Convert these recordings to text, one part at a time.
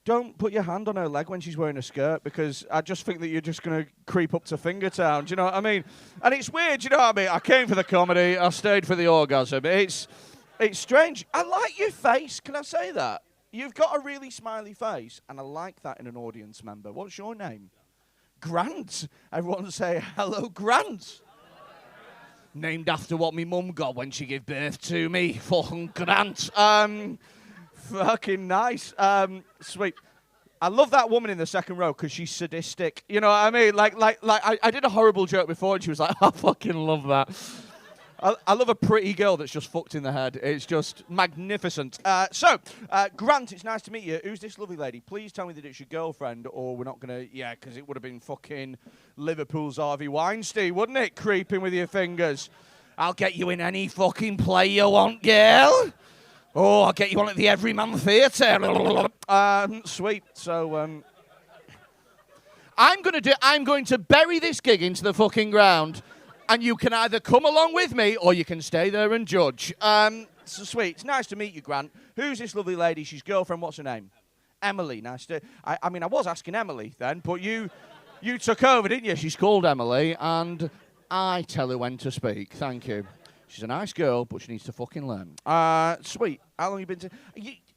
don't put your hand on her leg when she's wearing a skirt, because I just think that you're just going to creep up to finger town. Do you know what I mean? And it's weird, you know what I mean? I came for the comedy, I stayed for the orgasm. It's strange. I like your face, can I say that? You've got a really smiley face, and I like that in an audience member. What's your name? Grant. Everyone say, hello, Grant. Named after what me mum got when she gave birth to me. Fucking Grant. Fucking nice. Sweet. I love that woman in the second row because she's sadistic. You know what I mean? Like I did a horrible joke before and she was like, I fucking love that. I love a pretty girl that's just fucked in the head. It's just magnificent. Grant, it's nice to meet you. Who's this lovely lady? Please tell me that it's your girlfriend, or we're not going to... Yeah, because it would have been fucking Liverpool's Harvey Weinstein, wouldn't it? Creeping with your fingers. I'll get you in any fucking play you want, girl. Oh, I'll get you on at the Everyman Theatre. Sweet. So, I'm going to bury this gig into the fucking ground. And you can either come along with me or you can stay there and judge. So sweet. It's nice to meet you, Grant. Who's this lovely lady? She's girlfriend. What's her name? Emily. Nice to... I mean, I was asking Emily then, but you took over, didn't you? She's called Emily, and I tell her when to speak. Thank you. She's a nice girl, but she needs to fucking learn. Sweet. How long have you been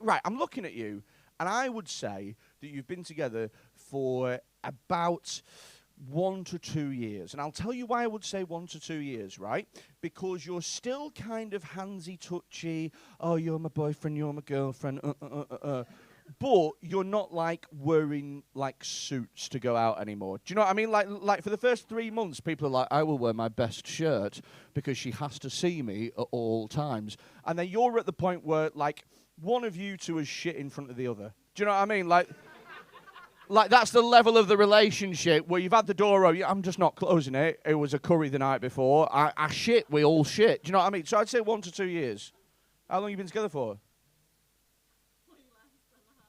Right, I'm looking at you, and I would say that you've been together for about... 1 to 2 years. And I'll tell you why I would say 1 to 2 years, right? Because you're still kind of handsy-touchy. Oh, you're my boyfriend, you're my girlfriend. But you're not, like, wearing, like, suits to go out anymore. Do you know what I mean? Like for the first 3 months, people are like, I will wear my best shirt because she has to see me at all times. And then you're at the point where, like, one of you two is shit in front of the other. Do you know what I mean? Like, that's the level of the relationship where you've had the door open. I'm just not closing it. It was a curry the night before. I shit. We all shit. Do you know what I mean? So I'd say 1 to 2 years. How long have you been together for?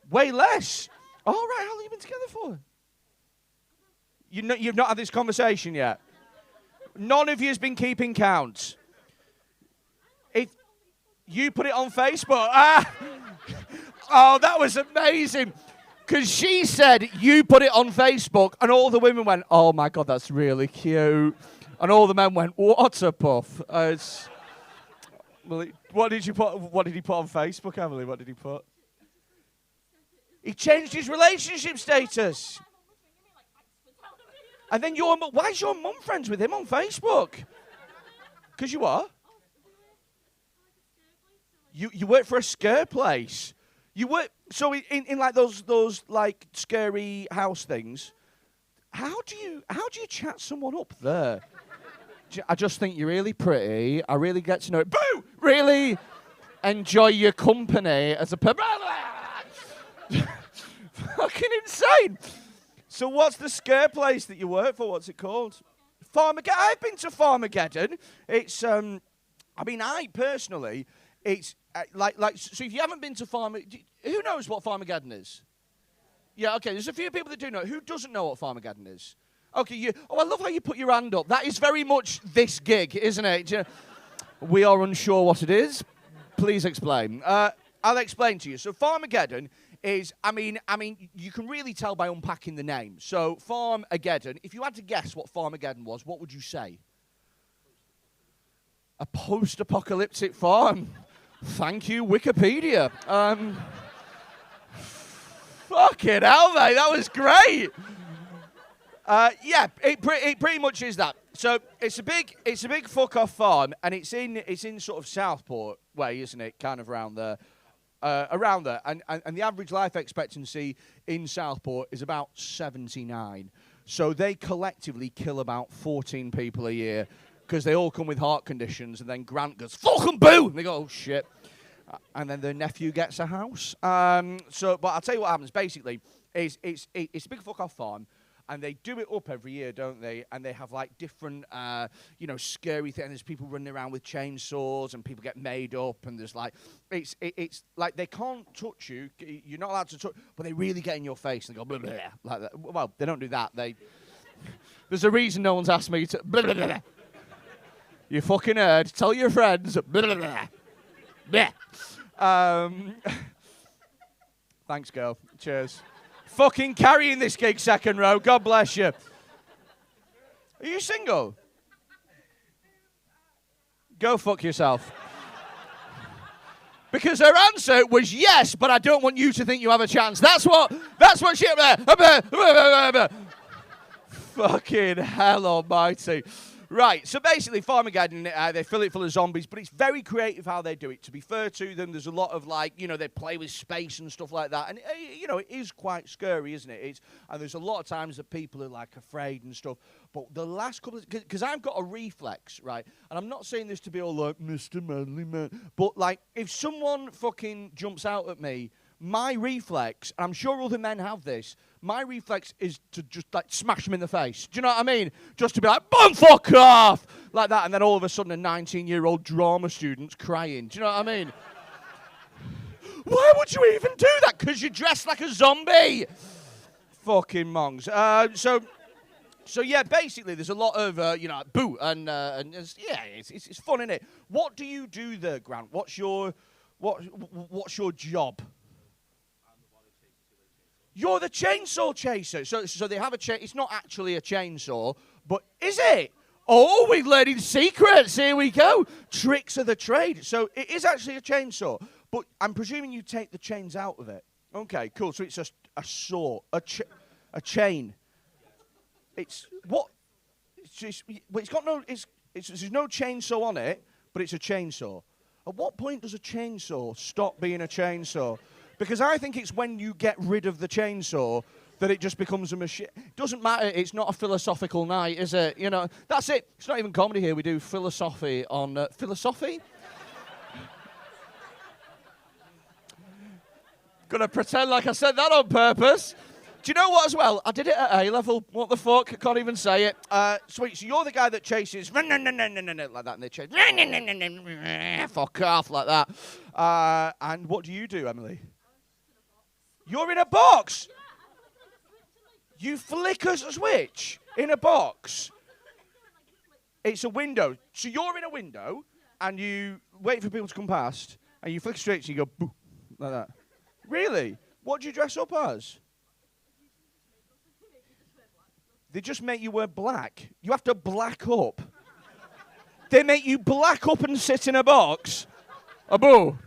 Way less? All right. How long have you been together for? You've not had this conversation yet? None of you has been keeping count. You put it on Facebook. Oh, that was amazing. Because she said, you put it on Facebook, and all the women went, oh, my God, that's really cute. And all the men went, what a puff. What did he put on Facebook, Emily? What did he put? He changed his relationship status. And then why is your mum friends with him on Facebook? Because you are? You work for a scare place. You work... So in like those like scary house things, how do you chat someone up there? I just think you're really pretty. I really get to know it. Boo! Really enjoy your company as a fucking insane. So what's the scare place that you work for? What's it called? Farmageddon. I've been to Farmageddon. It's I personally, it's so if you haven't been to Farmageddon, who knows what Farmageddon is? Yeah, okay, there's a few people that do know. Who doesn't know what Farmageddon is? Okay, I love how you put your hand up. That is very much this gig, isn't it? We are unsure what it is. Please explain. I'll explain to you. So Farmageddon is, I mean, you can really tell by unpacking the name. So Farmageddon, if you had to guess what Farmageddon was, what would you say? A post-apocalyptic farm. Thank you, Wikipedia. Fucking hell, mate, that was great. Yeah, it pretty much is that. So it's a big fuck off farm, and it's in sort of Southport way, isn't it? Kind of around there, and the average life expectancy in Southport is about 79. So they collectively kill about 14 people a year because they all come with heart conditions, and then Grant goes fucking boo, and they go, oh shit. And then their nephew gets a house. But I'll tell you what happens. Basically, it's a big fuck-off farm, and they do it up every year, don't they? And they have, like, different, scary things. There's people running around with chainsaws, and people get made up, and there's, like... It's like they can't touch you. You're not allowed to touch... But they really get in your face, and they go, blah, blah, blah, like that. Well, they don't do that. There's a reason no one's asked me to... Blah, blah, blah. You fucking heard. Tell your friends. Blah, blah, blah. Yeah. Thanks, girl. Cheers. Fucking carrying this gig, second row. God bless you. Are you single? Go fuck yourself. Because her answer was yes, but I don't want you to think you have a chance. That's what she... Fucking hell almighty. Right, so basically Farmageddon, they fill it full of zombies, but it's very creative how they do it. To be fair to them, there's a lot of, like, you know, they play with space and stuff like that. And, you know, it is quite scary, isn't it? And there's a lot of times that people are, like, afraid and stuff. But the last couple of... Because I've got a reflex, right? And I'm not saying this to be all like, Mr. Manly Man. But, like, if someone fucking jumps out at me, my reflex, and I'm sure other men have this, my reflex is to just, like, smash them in the face. Do you know what I mean? Just to be like, boom, fuck off! Like that, and then all of a sudden a 19-year-old drama student's crying. Do you know what I mean? Why would you even do that? Because you're dressed like a zombie! Fucking mongs. So yeah, basically there's a lot of, you know, boo, and it's fun, innit? What do you do there, Grant? What's your job? You're the chainsaw chaser. So they have a it's not actually a chainsaw, but is it? Oh, we're learning secrets. Here we go. Tricks of the trade. So it is actually a chainsaw, but I'm presuming you take the chains out of it. Okay, cool. So it's a saw, a chain. It's what? It's got no. There's no chainsaw on it, but it's a chainsaw. At what point does a chainsaw stop being a chainsaw? Because I think it's when you get rid of the chainsaw that it just becomes a machine. Doesn't matter. It's not a philosophical night, is it? You know, that's it. It's not even comedy here. We do philosophy on... philosophy? Gonna pretend like I said that on purpose. Do you know what as well? I did it at A-level. What the fuck? I can't even say it. Sweet, so you're the guy that chases... like that, and they chase... fuck off, like that. And what do you do, Emily? You're in a box. You flick a switch in a box. It's a window. So you're in a window, and you wait for people to come past, and you flick a switch, and you go, boo, like that. Really? What do you dress up as? They just make you wear black. You have to black up. They make you black up and sit in a box. A boo.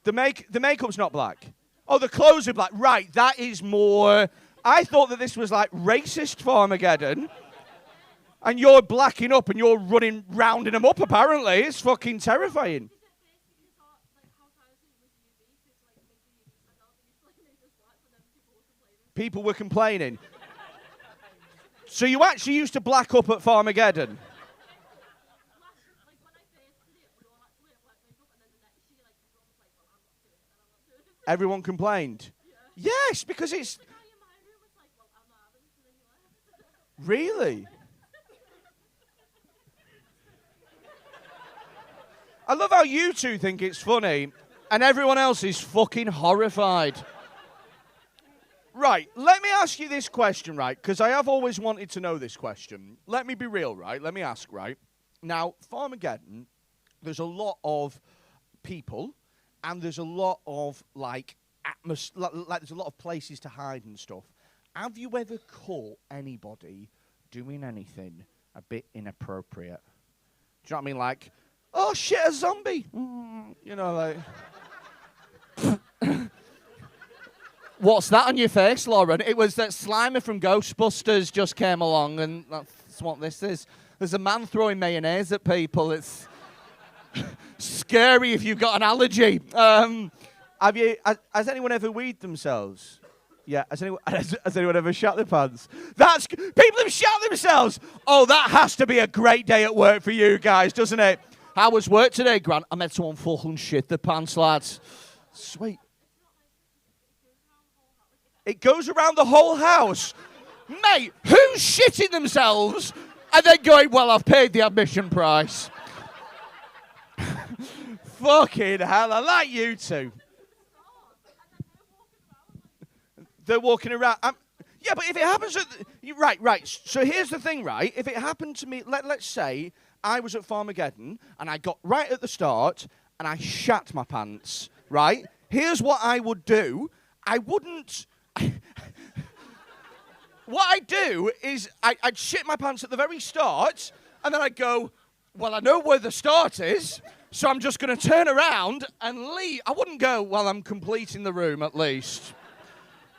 The makeup's not black. Oh, the clothes are black. Right, that is more... I thought that this was like racist Farmageddon. And you're blacking up and you're rounding them up, apparently. It's fucking terrifying. People were complaining. So you actually used to black up at Farmageddon? Everyone complained? Yeah. Yes, because it's... Really? I love how you two think it's funny and everyone else is fucking horrified. Right, let me ask you this question, right? Because I have always wanted to know this question. Let me be real, right? Let me ask, right? Now, Farmageddon, there's a lot of people, and there's a lot of, like there's a lot of places to hide and stuff. Have you ever caught anybody doing anything a bit inappropriate? Do you know what I mean? Like, oh, shit, a zombie. You know, like... What's that on your face, Lauren? It was that Slimer from Ghostbusters just came along, and that's what this is. There's a man throwing mayonnaise at people. It's scary if you've got an allergy. Has anyone ever weed themselves? Yeah. Has anyone ever shot their pants? People have shot themselves. Oh, that has to be a great day at work for you guys, doesn't it? How was work today, Grant? I met someone fucking shit their pants, lads. Sweet. It goes around the whole house. Mate, who's shitting themselves and then going, well, I've paid the admission price? Fucking hell, I like you two. They're walking around. Yeah, but if it happens at... Right. So here's the thing, right? If it happened to me, let's say I was at Farmageddon and I got right at the start and I shat my pants, right? Here's what I would do. I wouldn't... What I'd do is I'd shit my pants at the very start, and then I'd go, well, I know where the start is, so I'm just going to turn around and leave. I wouldn't go, well, I'm completing the room at least,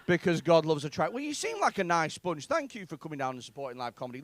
because God loves a track. Well, you seem like a nice bunch. Thank you for coming down and supporting live comedy.